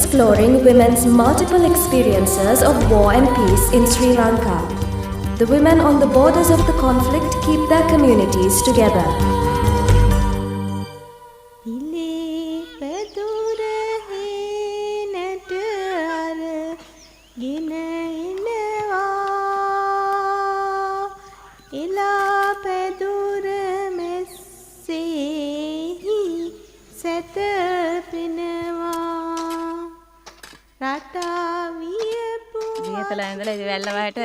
exploring women's multiple experiences of war and peace in Sri Lanka. The women on the borders of the conflict keep their communities together. දියතලා ඉඳලා ඉතින් වැල්ලවාට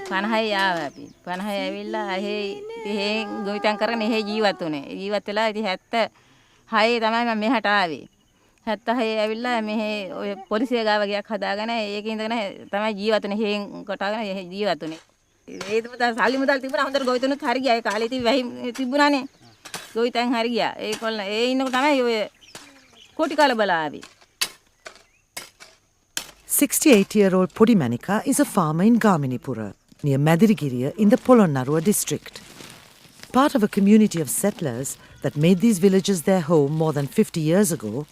50යි ආවා අපි. 50යි ඇවිල්ලා එහෙ ගොවිතැන් කරගෙන එහෙ ජීවත් වුණේ. ජීවත් වෙලා ඉතින් 76 තමයි මම මෙහාට ආවේ. 76 ඇවිල්ලා මෙහෙ ඔය පොලිසිය ගාව ගියක් හදාගෙන ඒකේ ඉඳගෙන තමයි ජීවත් වුණේ. එහෙන් කොටාගෙන එහෙ ජීවත් වුණේ. ඒක පුතා සල්ලි මුදල් තිබුණා හොඳට ගොවිතැනුත් හරි ගියා. ඒ කාලේ ඉතින් වැහි තිබුණානේ. ගොවිතැන් හරි ගියා. ඒකොල්ල ඒ ඉන්නකොට තමයි ඔය කොටි කලබල ආවේ. 68-year-old Podimanika is a farmer in Gaminipura, near Madirigiriya in the Polonnaruwa district. Part of a community of settlers that made these villages their home more than 50 years ago,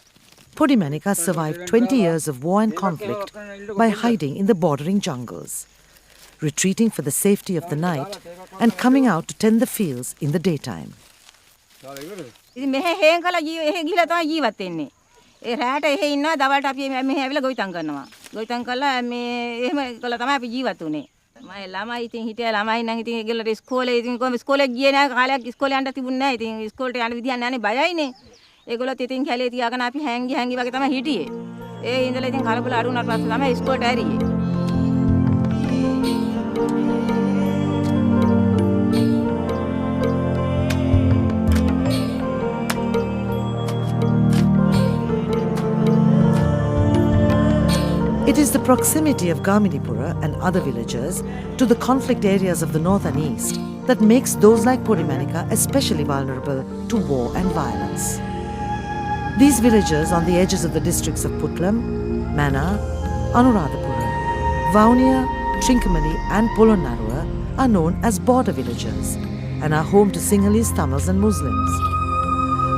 Podimanika survived 20 years of war and conflict by hiding in the bordering jungles, retreating for the safety of the night and coming out to tend the fields in the daytime. ඒ රැට එහෙ ඉන්නවා දවල්ට අපි මෙහෙ ඇවිල්ලා ගොවිතැන් කරනවා. ගොවිතැන් කළා මේ එහෙම කළා තමයි අපි ජීවත් වුනේ. මම ළමයි ඉතින් හිටියා ළමයි නම් ඉතින් ඒගොල්ලෝ ඉස්කෝලේ ඉතින් කොහොම ඉස්කෝලේ ගියේ නැහැ කාලයක් ඉස්කෝලේ යන්න තිබුණේ නැහැ. ඉතින් ඉස්කෝලේට යන්න විදියක් නැහැනේ බයයිනේ. ඒගොල්ලොත් ඉතින් කැලේ තියාගෙන අපි හැංගි වගේ තමයි හිටියේ. ඒ ඉඳලා ඉතින් කලබල අඩු වුණාට පස්සේ තමයි ඉස්කෝලේට ඇරියේ. It is the proximity of Gaminipura and other villages to the conflict areas of the north and east that makes those like Podimanika especially vulnerable to war and violence. These villages on the edges of the districts of Putlam, Mana, Anuradhapura, Vaunia, Trincomalee and Polonnaruwa are known as border villages and are home to Sinhalese, Tamils and Muslims.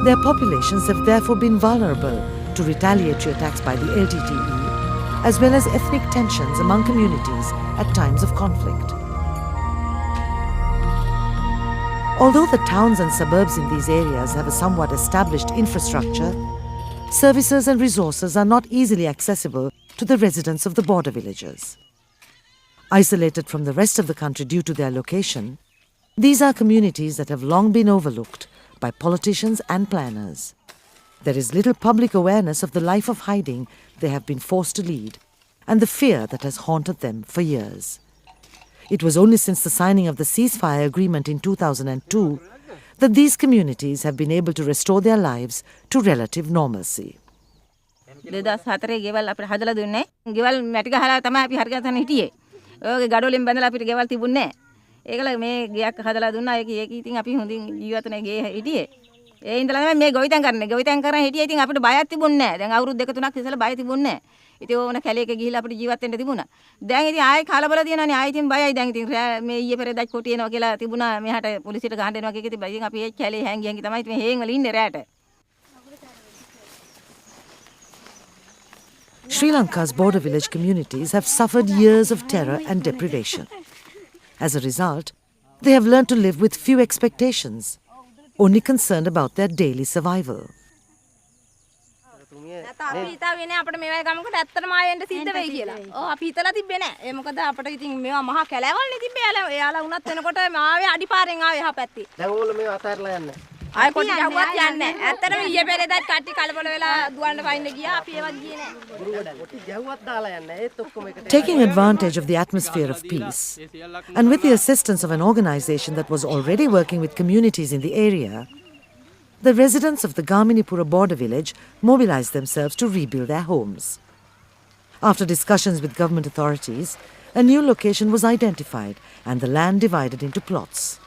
Their populations have therefore been vulnerable to retaliatory attacks by the LTTE as well as ethnic tensions among communities at times of conflict. Although the towns and suburbs in these areas have a somewhat established infrastructure, services and resources are not easily accessible to the residents of the border villages. Isolated from the rest of the country due to their location, these are communities that have long been overlooked by politicians and planners. There is little public awareness of the life of hiding they have been forced to lead and the fear that has haunted them for years. It was only since the signing of the ceasefire agreement in 2002 that these communities have been able to restore their lives to relative normalcy. 2004 ගෙවල් අපිට හදලා දුන්නේ. ගෙවල් මැටි ගහලා තමයි අපි හරියට හිටියේ. ඔයගේ ගඩොලින් බැඳලා අපිට ගෙවල් තිබුණේ නැහැ. ඒකල මේ ගෙයක් හදලා දුන්නා. ඒක ඉතින් අපි හොඳින් ජීවත් වෙන ගේ හිටියේ. ඒ ඉඳලා තමයි මේ ගොවිතැන් කරන්නේ. ගොවිතැන් කරන් හිටියේ ඉතින් අපිට බයක් තිබුණේ නැහැ. දැන් අවුරුදු දෙක තුනක් ඉස්සෙල්ලා බය තිබුණේ නැහැ. ඉතින් ඕන කැලේක ගිහිල්ලා අපිට ජීවත් වෙන්න තිබුණා. දැන් ඉතින් ආයෙ කලබල තියෙනවානේ. ආයෙ ඉතින් බයයි. දැන් ඉතින් මේ ඊයේ පෙරේදා කොටි එනවා කියලා තිබුණා. මෙහාට පොලිසියට ගහන්න එනවා කියලා ඉතින් බයින් අපි ඒ කැලේ හැංගි තමයි ඉතින් හේන් වල ඉන්නේ රැට. Sri Lanka's border village communities have suffered years of terror and deprivation. As a result, they have learned to live with few expectations, only concerned about their daily survival. අපි හිතාවේ අපිට මේ වගේ ගමකට ඇත්තටම ආයෙන්න සිද්ධ වෙයි කියලා. ඔව් අපි හිතලා තිබ්බේ නෑ. ඒ මොකද අපිට ඉතින් මේවා මහා කැලෑවල්නේ තිබ්බේ. එයාලා වුණත් වෙනකොට ආවේ අඩිපාරෙන් ආවේ එහා පැත්තේ. දැන් ඕගොල්ලෝ මේව අතහැරලා යන්නේ. ආයෙ කොටි යවුවත් යන්නේ නෑ. ඇත්තටම ඊයේ පෙරේදාත් කට්ටි කලබල වෙලා දුවන්න පයින්න ගියා. අපි ඒවත් ගියේ නෑ. කොටි යවුවත් දාලා යන්නේ. ඒත් ඔක්කොම එකට. Taking advantage of the atmosphere of peace, and with the assistance of an organization that was already working with communities in the area, the residents of the Gaminipura border village mobilized themselves to rebuild their homes. After discussions with government authorities, a new location was identified and the land divided into plots.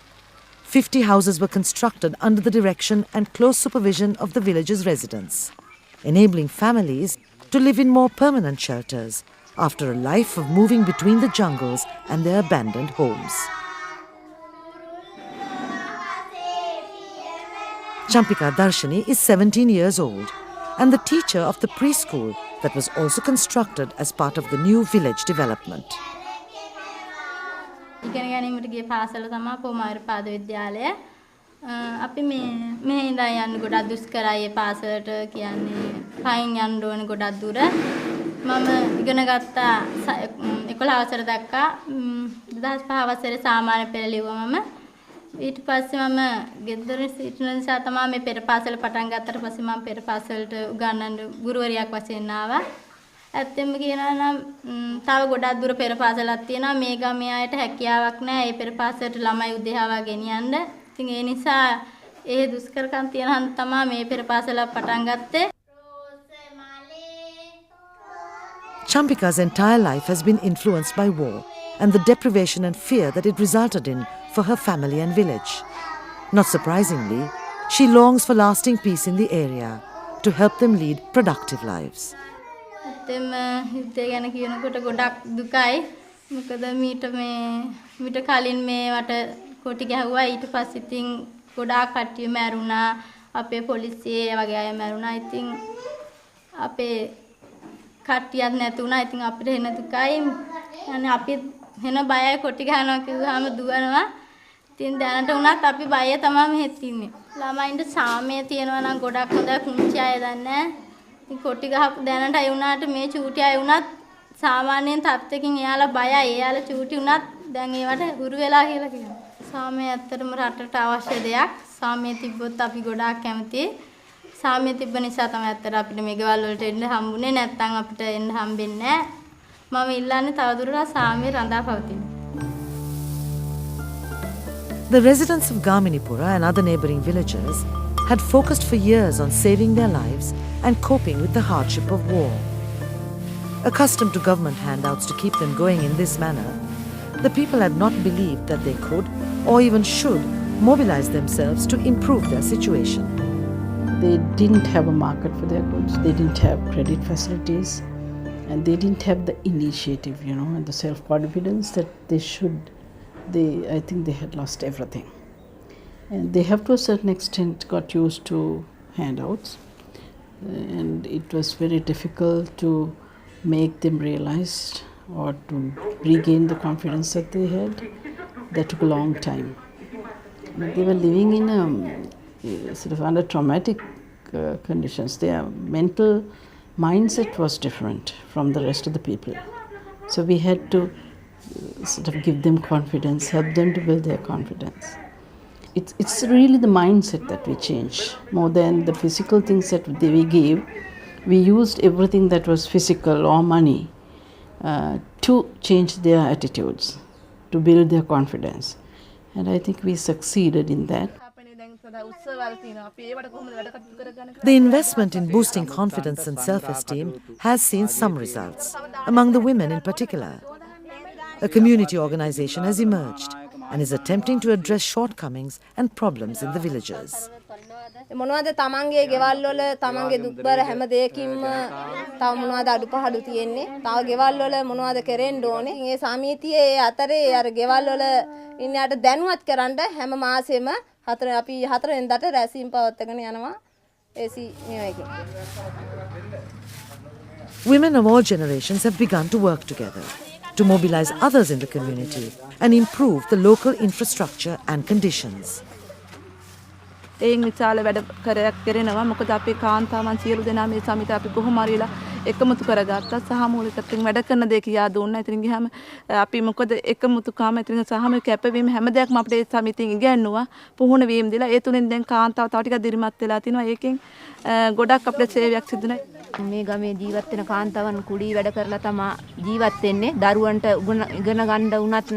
50 houses were constructed under the direction and close supervision of the village's residents, enabling families to live in more permanent shelters after a life of moving between the jungles and their abandoned homes. Champika Darshani is 17 years old and the teacher of the preschool that was also constructed as part of the new village development. ඉගෙන ගැනීමට ගිය පාසල තමයි පොමාර පාද විද්‍යාලය. අපි මේ ඉඳන් යන්න ගොඩක් දුෂ්කරයි ඒ පාසලට කියන්නේ පයින් යන්න ඕන ගොඩක් දුර. මම ඉගෙන ගත්තා 11 වසර දක්වා 2005 වසරේ සාමාන්‍ය පෙළ ලිව්වා මම. ඊට පස්සේ මම ගෙදර සිටින නිසා තමයි මේ පෙර පාසල පටන් ගත්තට පස්සේ මම පෙර පාසලට උගන්වන්න ගුරුවරියක් වශයෙන් ආවා. ඇත්තෙන්ම කියනවා නම් තව ගොඩක් දුර පෙර පාසලක් තියෙනවා. මේ ගමේ අයට හැකියාවක් නැහැ. ඒ පෙර පාසලට ළමයි උදේහාවා ගෙනියන්න. ඉතින් ඒ නිසා ඒ දුෂ්කරකම් තියෙන හන්ද තමයි මේ පෙර පාසලක් පටන් ගත්තේ. Champika's entire life has been influenced by war and the deprivation and fear that it resulted in for her family and village. Not surprisingly, she longs for lasting peace in the area to help them lead productive lives. ඇත්තෙන්ම යුද්ධය ගැන කියනකොට ගොඩක් දුකයි. මොකද මීට කලින් මේවට කොටි ගැහුවා. ඊට පස්සේ ඉතින් ගොඩාක් කට්ටිය මැරුණා. අපේ පොලිසියේ වගේ අය මැරුණා. ඉතින් අපේ කට්ටියක් නැතුණා. ඉතින් අපිට එන දුකයි. يعني අපි එන බයයි කොටි ගහනවා කිව්වහම දුවනවා. ඉතින් දැනට උනත් අපි බය තමයි මෙහෙත් ඉන්නේ. ළමයින්ට සාමය තියෙනවා නම් ගොඩක් හොඳයි. කුංචි අය දන්නේ නැහැ. කොටි ගහපු දැනට අය වුණාට මේ චූටි අය වුණත් සාමාන්‍යයෙන් තත්ත්වකින් එයාලා බයයි. එයාලා චූටි වුණත් දැන් ඒවට හුරු වෙලා කියලා කියනවා. සාමය ඇත්තටම රටට අවශ්‍ය දෙයක්. සාමය තිබ්බොත් අපි ගොඩාක් කැමතියි. සාමය තිබ්බ නිසා තමයි ඇත්තට අපිට මේ ගෙවල් වලට එන්න හම්බුනේ. නැත්නම් අපිට එන්න හම්බෙන්නේ නැහැ. මම ඉල්ලන්නේ තවදුරටත් සාමය රඳා පවතින. The residents of Gaminipura and other neighbouring villages had focused for years on saving their lives and coping with the hardship of war. Accustomed to government handouts to keep them going in this manner, the people had not believed that they could or even should mobilize themselves to improve their situation. They didn't have a market for their goods, they didn't have credit facilities, and they didn't have the initiative, and the self-confidence that they should. I think they had lost everything. And they have to a certain extent got used to handouts, and it was very difficult to make them realize or to regain the confidence that they had. That took a long time. But they were living in sort of under traumatic conditions. Their mental mindset was different from the rest of the people. So we had to sort of give them confidence, help them to build their confidence. It's really the mindset that we change more than the physical things that we gave. We used everything that was physical or money to change their attitudes, to build their confidence. And I think we succeeded in that. The investment in boosting confidence and self-esteem has seen some results, among the women in particular. A community organisation has emerged and is attempting to address shortcomings and problems in the villages. මොනවද තමන්ගේ ගෙවල් වල තමන්ගේ දුක්බර හැම දෙයකින්ම තව මොනවද අඩුපහඩු තියෙන්නේ තව ගෙවල් වල මොනවද කරෙන්න ඕනේ මේ සමිතියේ අතරේ අර ගෙවල් වල ඉන්නයට දැනුවත් කරන්න හැම මාසෙම අපි 4 වෙනිදාට රැසීම් පවත්වාගෙන යනවා AC මේකේ. Women of all generations have begun to work together to mobilize others in the community and improve the local infrastructure and conditions. එයින් විශාල වැඩ කරනවා මොකද අපේ කාන්තාවන් සියලු දෙනා මේ සමිතිය අපි කොහොම හරිලා එකමුතු කරගත්තා සහ මූලිකත්වයෙන් වැඩ කරන දේ කියා දුන්නා. ඉතින් ගියාම අපි මොකද එකමුතුකම ඉතින් සහම කැපවීම හැම දෙයක්ම අපිට ඒ සමිතියෙන් ඉගෙනුවා පුහුණු වීම දීලා ඒ තුලින් දැන් කාන්තාව තව ටිකක් දිරිමත් වෙලා තිනවා. ඒකෙන් ගොඩක් අපිට සේවයක් සිදුුණා. මේ ගමේ ජීවත් වෙන කාන්තාවන් කුඩී වැඩ කරලා තමයි ජීවත් වෙන්නේ. දරුවන්ට ඉගෙන ගන්න උනත්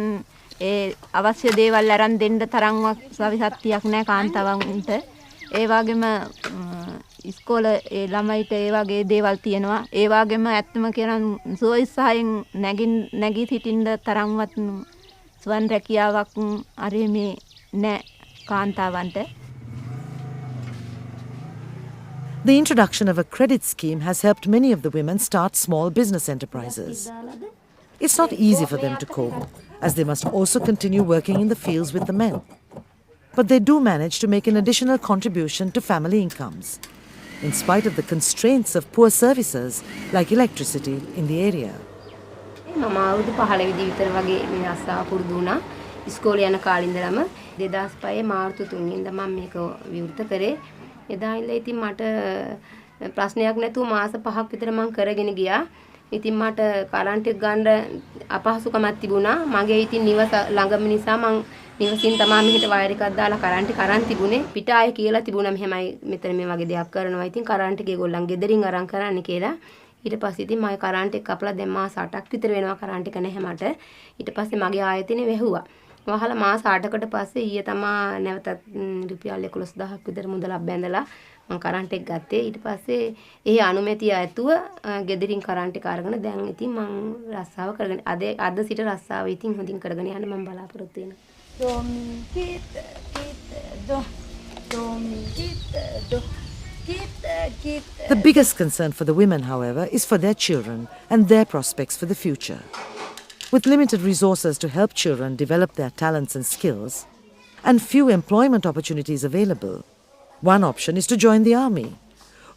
ඒ අවශ්‍ය දේවල් අරන් දෙන්න තරම්වත් සවිසත්තියක් නැහැ කාන්තාවන්ට. ඒ වගේම ඉස්කෝලේ ඒ ළමයිට ඒ වගේ දේවල් තියෙනවා. ඒ වගේම ඇත්තම කියන සෝයිසයෙන් නැගී සිටින්න තරම්වත් ස්වන් රැකියාවක් අරේ මේ නැහැ කාන්තාවන්ට. The introduction of a credit scheme has helped many of the women start small business enterprises. It's not easy for them to cope, as they must also continue working in the fields with the men. But they do manage to make an additional contribution to family incomes. in spite of the constraints of poor services like electricity in the area. මම අවුරුදු 15 විතර වගේ මේ රස්සාව පුරුදු වුණා. ඉස්කෝලේ යන කාලේ ඉඳලම 2005 මාර්තු 3 වෙනිදා මම මේක විවෘත කරේ. එදා ඉඳලා ඉතින් මට ප්‍රශ්නයක් නැතුව මාස 5ක් විතර මම කරගෙන ගියා. ඉතින් මට කරන්ට් එක ගන්න අපහසුකමක් තිබුණා. මගේ ඉතින් නිවස ළඟම නිසා මම නිවසින් තමයි මෙහෙට වයර් එකක් දාලා කරන්ට් එක අරන් තිබුණේ. පිට ආයේ කියලා තිබුණා මෙහෙමයි මෙතන මේ වගේ දෙයක් කරනවා. ඉතින් කරන්ට් එක ඒගොල්ලන් ගෙදරින් අරන් කරන්න කියලා. ඊට පස්සේ ඉතින් මම කරන්ට් එක කපලා දැන් මාස 8ක් විතර වෙනවා කරන්ට් එක නැහැ මට. ඊට පස්සේ මගේ ආයතනෙ වැහුවා. වහලා මාස 8කට පස්සේ ඊයේ තමයි නැවතත් රුපියල් 11000ක් විතර මුදලක් බැඳලා මම කරන්ට් එක ගත්තේ. ඊට පස්සේ ඒ අනුමැතිය ඇතුව ගෙදරින් කරන්ට් එක අරගෙන දැන් ඉතින් මම රස්සාව කරගෙන අද සිට රස්සාව ඉතින් හොඳින් කරගෙන යන්න මම බලාපොරොත්තු වෙනවා. The biggest concern for the women, however, is for their children and their prospects for the future. With limited resources to help children develop their talents and skills, and few employment opportunities available, one option is to join the army,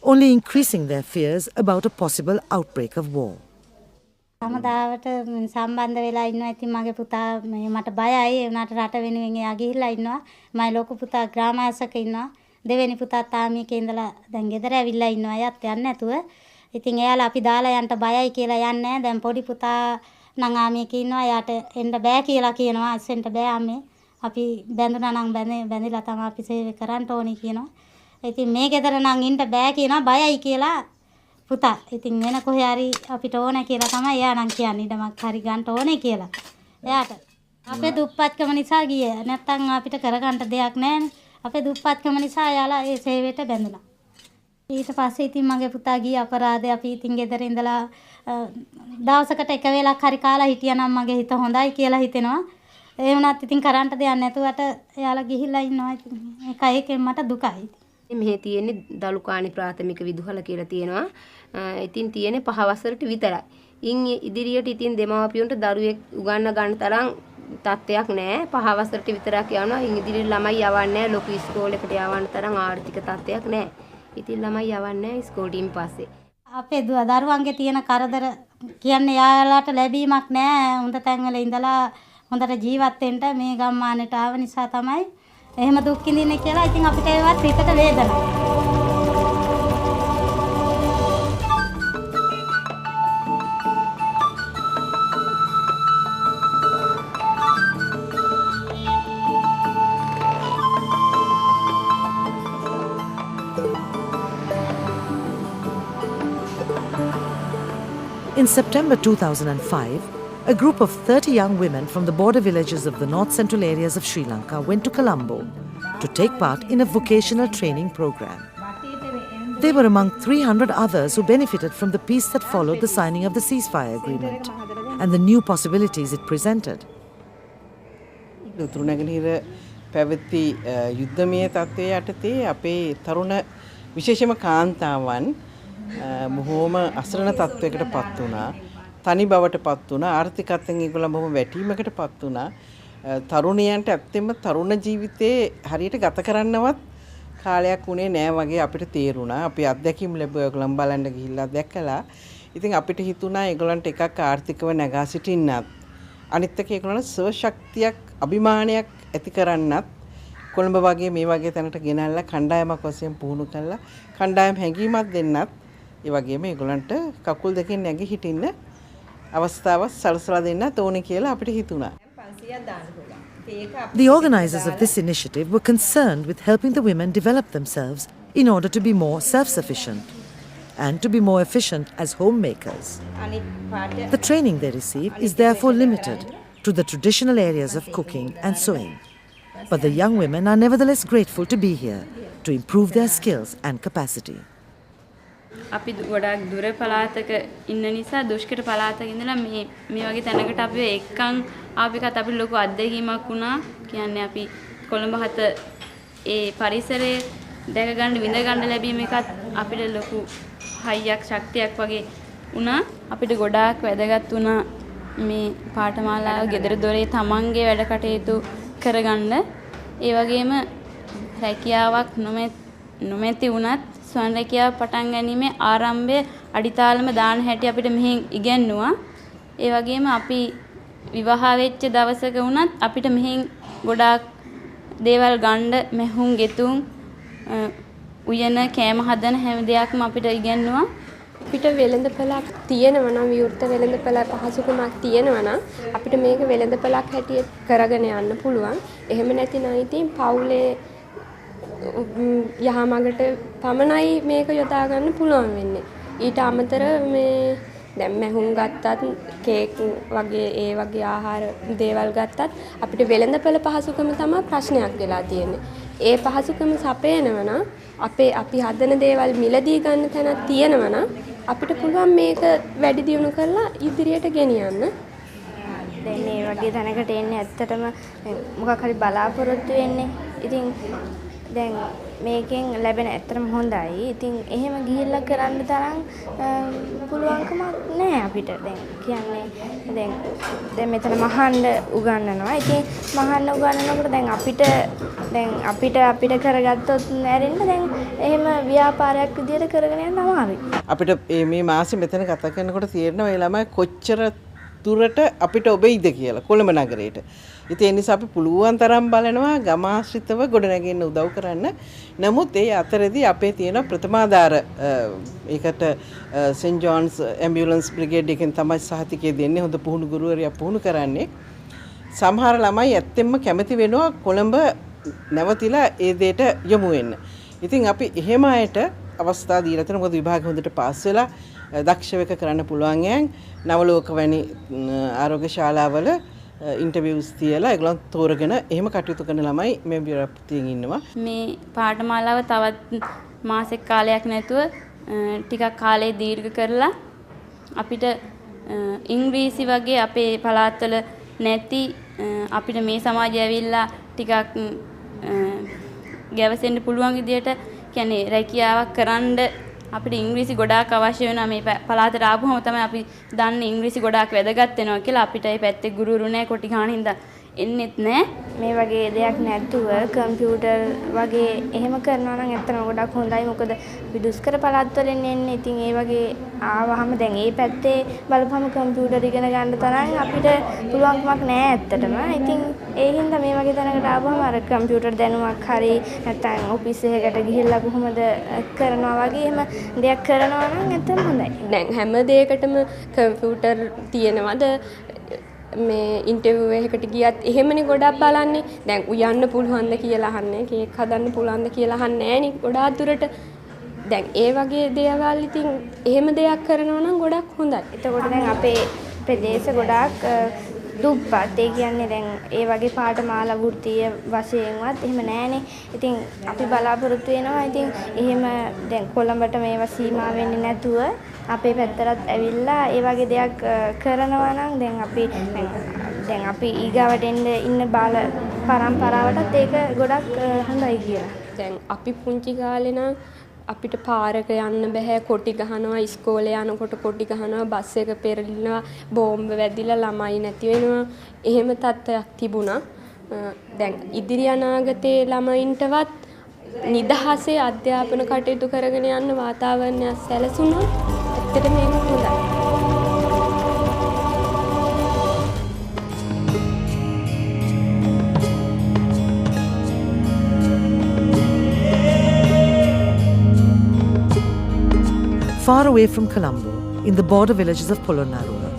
only increasing their fears about a possible outbreak of war. සමදාවට සම්බන්ධ වෙලා ඉන්නවා. ඉතින් මගේ පුතා මට බයයි. ඒ උනාට රට වෙනුවෙන් එයා ගිහිල්ලා ඉන්නවා. මගේ ලොකු පුතා ග්‍රාමාසක ඉන්නවා. දෙවෙනි පුතා තාමියකේ ඉඳලා දැන් ගෙදර ඇවිල්ලා ඉන්නවා. එයාත් යන්නේ නැතුව. ඉතින් එයාලා අපි දාලා යන්න බයයි කියලා යන්නේ නැහැ. දැන් පොඩි පුතා නම් ආමියකේ ඉන්නවා. එයාට එන්න බෑ කියලා කියනවා. අස්සෙන්ට බෑ ආමේ. අපි බැඳුනා නම් බැඳිලා තමයි අපි සේවය කරන්න ඕනේ කියනවා. ඉතින් මේ ගෙදර නම් ඉන්න බෑ කියනවා. බයයි කියලා පුතා. ඉතින් වෙන කොහේ හරි අපිට ඕන කියලා තමයි එයා නම් කියන්නේ. ඉඩමක් හරි ගන්න ඕනේ කියලා. එයාට අපේ දුප්පත්කම නිසා ගියේ. නැත්තම් අපිට කරගන්න දෙයක් නැහැ. අපේ දුප්පත්කම නිසා එයාලා ඒ සේවයට බැඳුනා. ඊට පස්සේ ඉතින් මගේ පුතා ගියේ අපරාධය. අපි ඉතින් ගෙදර ඉඳලා දවසකට එක වේලක් හරි කාලා හිටියනම් මගේ හිත හොඳයි කියලා හිතෙනවා. ඒ වුණත් ඉතින් කරන්ට දෙයක් නැතුවට එයාලා ගිහිල්ලා ඉන්නවා. ඉතින් ඒකෙන් මට දුකයි. මෙහි තියෙන්නේ දලුකාණි ප්‍රාථමික විදුහල කියලා තියෙනවා. ඉතින් තියෙන්නේ 5 වසරට විතරයි. ඉන් ඉදිරියට ඉතින් දෙමව්පියන්ට දරුවෙක් උගන්න ගන්න තරම් තත්ත්වයක් නැහැ. 5 වසරට විතරක් යනවා. ඉන් ඉදිරියට ළමයි යවන්නේ නැහැ. ලොකු ඉස්කෝලේකට යවන්න තරම් ආර්ථික තත්ත්වයක් නැහැ. ඉතින් ළමයි යවන්නේ නැහැ ඉස්කෝලේටින් පස්සේ. අපේ දරුවන්ගේ තියෙන කරදර කියන්නේ යාළුවාට ලැබීමක් නැහැ. හොඳ තැන්වල ඉඳලා හොඳට ජීවත් වෙන්න මේ ගම්මානට ආව නිසා තමයි එහෙම දුක් විඳින්නේ කියලා. ඉතින් අපිට ඒවත් හිතට වේදනාවක්. In September 2005, a group of 30 young women from the border villages of the north-central areas of Sri Lanka went to Colombo to take part in a vocational training program. They were among 300 others who benefited from the peace that followed the signing of the ceasefire agreement and the new possibilities it presented. තුරුණගනීර පැවති යුද්ධමය තත්ත්වය යටතේ අපේ තරුණ විශේෂම කාන්තාවන් බොහෝම අසරණ තත්ත්වයකට පත් වුණා. තනි බවට පත් වුණා. ආර්ථිකයෙන් ඒගොල්ලෝ බොහොම වැටීමකට පත් වුණා. තරුණියන්ට ඇත්තෙන්ම තරුණ ජීවිතේ හරියට ගත කරන්නවත් කාලයක් උනේ නෑ වගේ අපිට තේරුණා. අපි අත්දැකීම් ලැබුවා ඒගොල්ලන් බලන්න ගිහිල්ලා දැකලා. ඉතින් අපිට හිතුණා ඒගොල්ලන්ට එකක් ආර්ථිකව නැගා සිටින්නත් අනිත් එක ඒගොල්ලන්ට ස්ව ශක්තියක් අභිමානයක් ඇති කරන්නත් කොළඹ වගේ මේ වගේ තැනට ගෙනල්ලා කණ්ඩායමක් වශයෙන් පුහුණු කරලා කණ්ඩායම් හැඟීමක් දෙන්නත් ඒ වගේම ඒගොල්ලන්ට කකුල් දෙකෙන් නැගී හිටින්න අවස්ථාවක් සලසලා දෙන්නත් ඕනේ කියලා අපිට හිතුණා. The organizers of this initiative were concerned with helping the women develop themselves in order to be more self-sufficient and to be more efficient as homemakers. The training they receive is therefore limited to the traditional areas of cooking and sewing. But the young women are nevertheless grateful to be here to improve their skills and capacity. අපි ගොඩක් දුර පළාතක ඉන්න නිසා දුෂ්කර පළාතක ඉඳලා මේ වගේ තැනකට අපි එක්කන් ආපිකත් අපිට ලොකු අත්දැකීමක් වුණා. කියන්නේ අපි කොළඹ හත ඒ පරිසරයේ දැක ගන්න විඳ ගන්න ලැබීම එකත් අපිට ලොකු හයියක් ශක්තියක් වගේ වුණා. අපිට ගොඩාක් වැදගත් වුණා මේ පාඨමාලාව ගෙදර දොරේ තමන්ගේ වැඩ කටයුතු කරගන්න. ඒ වගේම රැකියාවක් නොමැති වුණත් ස්වයං රැකියාව පටන් ගැනීමේ ආරම්භය අඩිතාලම දාන හැටි අපිට මෙහෙන් ඉගැන්නුවා. ඒ වගේම අපි විවාහ වෙච්ච දවසක වුණත් අපිට මෙහෙන් ගොඩාක් දේවල් ගන්න මෙහුම් ගෙතුම් උයන කෑම හදන හැම දෙයක්ම අපිට ඉගැන්නුවා. අපිට වෙළඳපළක් තියෙනවා නම් විවෘත වෙළඳපළ පහසුකමක් තියෙනවා නම් අපිට මේක වෙළඳපළක් හැටියට කරගෙන යන්න පුළුවන්. එහෙම නැතිනම් ඉතින් පවුලේ යහමඟට පමණයි මේක යොදා ගන්න පුළුවන් වෙන්නේ. ඊට අමතරව මේ දැන් මැහුම් ගත්තත් කේක් වගේ ඒ වගේ ආහාර දේවල් ගත්තත් අපිට වෙළඳපළ පහසුකම තමයි ප්‍රශ්නයක් වෙලා තියෙන්නේ. ඒ පහසුකම සපයනවා නම් අපි හදන දේවල් මිලදී ගන්න තැනක් තියෙනවා නම් අපිට පුළුවන් මේක වැඩි දියුණු කරලා ඉදිරියට ගෙනියන්න. දැන් මේ වගේ තැනකට එන්නේ ඇත්තටම මොකක් හරි බලාපොරොත්තු වෙන්නේ. ඉතින් දැන් මේකෙන් ලැබෙන ඇත්තටම හොඳයි. ඉතින් එහෙම ගිහිල්ලා කරන්න තරම් පුළුවන්කමක් නැහැ අපිට. දැන් කියන්නේ දැන් මෙතන මහන්න උගන්වනවා. ඉතින් මහන්න උගන්වනකොට දැන් අපිට කරගත්තොත් නැරෙන්න දැන් එහෙම ව්‍යාපාරයක් විදියට කරගෙන යන්න අමාරුයි. අපිට මේ මාසෙ මෙතන කතා කරනකොට තේරෙනවා මේ ළමයි කොච්චර දුරට අපිට ඔබෙයිද කියලා කොළඹ නගරයට. ඉතින් ඒ නිසා අපි පුළුවන් තරම් බලනවා ගමාශ්‍රිතව ගොඩනැගෙන්න උදව් කරන්න. නමුත් ඒ අතරදී අපේ තියෙන ප්‍රථමාධාර ඒකට සෙන්ට් ජෝන්ස් ඇම්බියුලන්ස් බ්‍රිගේඩ් එකෙන් තමයි සහතිකය දෙන්නේ. හොඳ පුහුණු ගුරුවරයා පුහුණු කරන්නේ. සමහර ළමයි ඇත්තෙන්ම කැමති වෙනවා කොළඹ නැවතිලා ඒ දෙයට යොමු වෙන්න. ඉතින් අපි එහෙම අයට අවස්ථා දීලා තියෙනවා. මොකද විභාග හොඳට පාස් වෙලා දක්ෂ වෙක කරන්න පුළුවන් යන් නවලෝක වැනි ආරෝග්‍ය ශාලාවල ඉන්ටර්විව්ස් තියලා ඒගොල්ලන් තෝරගෙන එහෙම කටයුතු කරන ළමයි මේ ව්‍යාපෘතියෙන් ඉන්නවා. මේ පාඨමාලාව තවත් මාසෙක කාලයක් නැතුව ටිකක් කාලය දීර්ඝ කරලා අපිට ඉංග්‍රීසි වගේ අපේ පළාත්වල නැති අපිට මේ සමාජය ඇවිල්ලා ටිකක් ගැවසෙන්න පුළුවන් විදියට කියන්නේ රැකියාවක් කරන්න අපිට ඉංග්‍රීසි ගොඩාක් අවශ්‍ය වෙනවා. මේ පළාතට ආපුවම තමයි අපි දන්නේ ඉංග්‍රීසි ගොඩාක් වැදගත් වෙනවා කියලා. අපිට ඒ පැත්තේ ගුරුවරු නැහැ කොටි ගානින්ද එන්නෙත් නැහැ. මේ වගේ දෙයක් නැතුව කම්පියුටර් වගේ එහෙම කරනවා නම් ඇත්තටම ගොඩක් හොඳයි. මොකද අපි දුෂ්කර පළාත් වලින් එන්නේ. ඉතින් ඒ වගේ ආවහම දැන් ඒ පැත්තේ බලපහම කම්පියුටර් ඉගෙන ගන්න තරම් අපිට පුළුවන්කමක් නැහැ ඇත්තටම. ඉතින් ඒ හින්දා මේ වගේ තැනකට ආවම අර කම්පියුටර් දැනුමක් හරි නැත්නම් ඔෆිස් එකකට ගිහිල්ලා කොහොමද කරනවා වගේ එහෙම දෙයක් කරනවා නම් ඇත්තටම හොඳයි. දැන් හැම දෙයකටම කම්පියුටර් තියෙනවද? මේ ඉන්ටර්විව් එකකට ගියත් එහෙමනේ ගොඩක් බලන්නේ. දැන් උයන්න පුළුවන්ද කියලා අහන්නේ, කේක් හදන්න පුළුවන්ද කියලා අහන්නේ නෑනේ ගොඩාක් දුරට. දැන් ඒ වගේ දේවල් ඉතින් එහෙම දෙයක් කරනවා නම් ගොඩක් හොඳයි. එතකොට දැන් අපේ ප්‍රදේශ ගොඩාක් දුප්පත්. ඒ කියන්නේ දැන් ඒ වගේ පාඨමාලා වෘත්තීය වශයෙන්වත් එහෙම නෑනේ. ඉතින් අපි බලාපොරොත්තු වෙනවා. ඉතින් එහෙම දැන් කොළඹට මේවා සීමා වෙන්නේ නැතුව අපේ පැත්තටත් ඇවිල්ලා ඒ වගේ දෙයක් කරනවා නම් දැන් අපි ඊගාවට ඉන්න බාල පරම්පරාවටත් ඒක ගොඩක් හොඳයි කියලා. දැන් අපි පුංචි කාලේ නම් අපිට පාරක යන්න බෑ. කොටි ගහනවා, ඉස්කෝලේ යනකොට කොටි ගහනවා, බස් එක පෙරලිනවා, බෝම්බ වැදිලා ළමයි නැති වෙනවා. එහෙම තත්ත්වයක් තිබුණා. දැන් ඉදිරි අනාගතයේ ළමයින්ටවත් නිදහසේ අධ්‍යාපන කටයුතු කරගෙන යන්න වාතාවරණයක් සැලසුණා. ඇත්තටම මේක හොඳයි. Far away from Colombo, in the border villages of Polonnaruwa,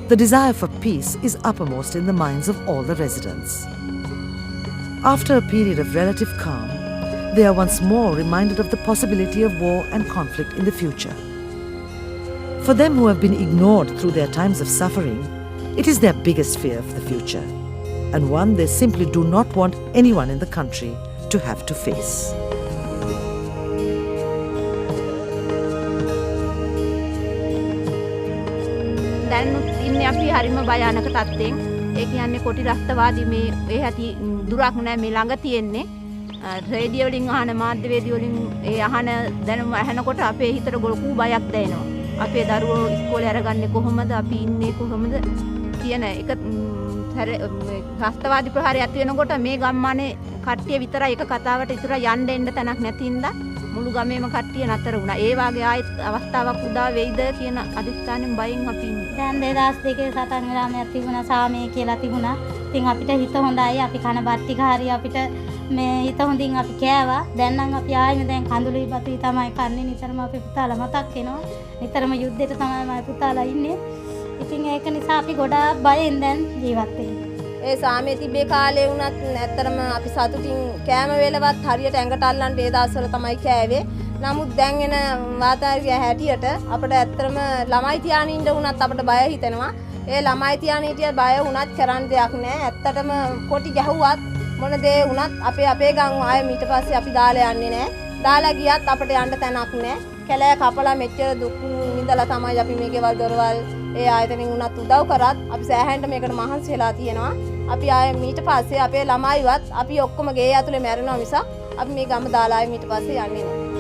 the desire for peace is uppermost in the minds of all the residents. After a period of relative calm, they are once more reminded of the possibility of war and conflict in the future. For them who have been ignored through their times of suffering, it is their biggest fear of the future, and one they simply do not want anyone in the country to have to face. දැනුත් ඉන්නේ අපි හරිම භයානක තත්ත්වෙන්. ඒ කියන්නේ කොටි රස්තවාදී මේ ඒ ඇති දුරක් නෑ මේ ළඟ තියෙන්නේ. රේඩියෝ වලින් අහන මාධ්‍යවේදී වලින් ඒ අහන දැනුම අහනකොට අපේ හිතට ලොකු බයක් දැනෙනවා. අපේ දරුවෝ ඉස්කෝලේ අරගන්නේ කොහොමද? අපි ඉන්නේ කොහොමද කියන එක රස්තවාදී ප්‍රහාරය ඇති වෙනකොට මේ ගම්මානේ කට්ටිය විතරයි එක කතාවට ඉතුරු යන්න එන්න තැනක් නැතිඳා මුළු ගමේම කට්ටිය නතර වුණා. ඒ වාගේ ආයෙත් අවස්ථාවක් උදා වෙයිද කියන අදිස්ථානෙන් බයෙන් අපි ඉන්නේ. දැන් 2002 සටන් විරාමයක් තිබුණා සාමය කියලා තිබුණා. ඉතින් අපිට හිත හොඳයි. අපි කන බත් ටික හරි අපිට මේ හිත හොඳින් අපි කෑවා. දැන් නම් අපි ආයෙත් දැන් කඳුළුයි බතුයි තමයි කන්නේ. නිතරම අපේ පුතාලා මතක් වෙනවා. නිතරම යුද්ධෙට තමයි මගේ පුතාලා ඉන්නේ. ඉතින් ඒක නිසා අපි ගොඩාක් බයෙන් දැන් ජීවත් වෙන්නේ. ඒ සාමයේ තිබේ කාලේ වුණත් ඇත්තටම අපි සතුටින් කෑම වේලවත් හරියට ඇඟට අල්ලන්න ඒ දවස්වල තමයි කෑවේ. නමුත් දැන් එන වාතාවරණය හැටියට අපිට ඇත්තටම ළමයි තියාගෙන ඉන්න වුණත් අපිට බය හිතෙනවා. ඒ ළමයි තියාගෙන හිටිය බය වුණත් කරන්න දෙයක් නැහැ. ඇත්තටම කොටි ගැහුවත් මොන දේ වුණත් අපේ ගම් ආයෙ ඊට පස්සේ අපි දාලා යන්නේ නැහැ. දාලා ගියත් අපිට යන්න තැනක් නැහැ. කැලෑ කපලා මෙච්චර දුක් විඳලා තමයි අපි මේ ගෙවල් දොරවල් ඒ ආයතනෙන් උනත් උදව් කරත් අපි සෑහෙන්න මේකට මහන්සි වෙලා තියෙනවා. අපි ආයෙ ඊට පස්සේ අපේ ළමයිවත් අපි ඔක්කොම ගේ ඇතුලේ මැරෙනවා මිසක් අපි මේ ගම දාලා ආයෙ ඊට පස්සේ යන්නේ නැහැ.